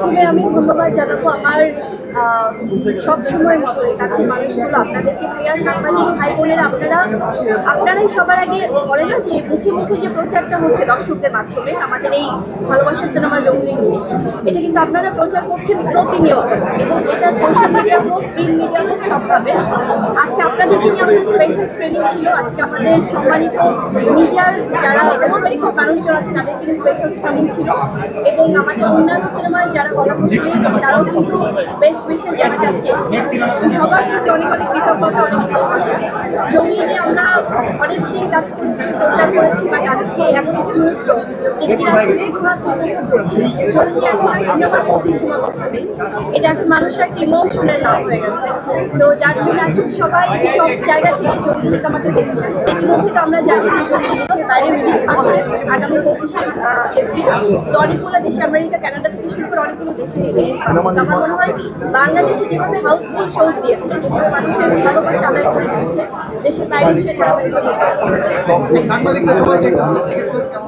প্রথমে আমি ধন্যবাদ জানাবো আমার সবসময় মতো এই কাছের মানুষগুলো আপনাদেরকে। প্রিয়া সাংবাদিক ভাই বোনেরা, আপনারাই সবার আগে বলে না যে মুখে মুখে যে প্রচারটা হচ্ছে দর্শকদের মাধ্যমে আমাদের এই ভালোবাসার সিনেমা জঙ্গলি নিয়ে, এটা কিন্তু আপনারা প্রচার করছেন প্রতিনিয়ত, এবং এটা সোশ্যাল মিডিয়া হোক, প্রিন্ট মিডিয়া হোক, সবভাবে। আজকে আপনাদেরকে নিয়ে আমাদের স্পেশাল স্ক্রিনিং ছিল। আজকে আমাদের সম্মানিত মিডিয়ার যারা রেসপেক্টেড মানুষজন আছে তাদেরকে নিয়ে স্পেশাল স্ক্রিনিং ছিল, এবং আমাদের অন্যান্য সিনেমার যারা কথা বলছে তারাও কিন্তু বেস্ট উইশেস জানাতে আজকে এসেছে। তো সবার প্রতি অনেক অনেক কৃতজ্ঞতা, অনেক ভালোবাসা। জঙ্গলি নিয়ে আমরা অনেকদিন কাজ করেছি, প্রচার করেছি, বাট আজকে এমন একটি মুহূর্ত যেটা কি আজকে শুধুমাত্র উপভোগ করছি। জঙ্গলি এখন সিনেমার মধ্যে সীমাবদ্ধ নেই, এটা এখন মানুষের একটা ইমোশনের নাম হয়ে গেছে। সো যার জন্য এখন সবাই সব জায়গা থেকে জঙ্গলি সিনেমাকে দেখছে। ইতিমধ্যে তো আমরা জানি যে জঙ্গলি দেশের বাইরে রিলিজ পাচ্ছে আগামী 25শে এপ্রিল। সো অনেকগুলো দেশে, আমেরিকা, কানাডা থেকে শুরু করে অনেকগুলো দেশে রিলিজ পাচ্ছে। আমার মনে হয় বাংলাদেশে যেভাবে হাউসফুল শোজ দিয়েছে, যেভাবে মানুষের ভালোবাসা আদায় করে দিচ্ছে, দেশের বাইরে সে ধারাবাহিকতা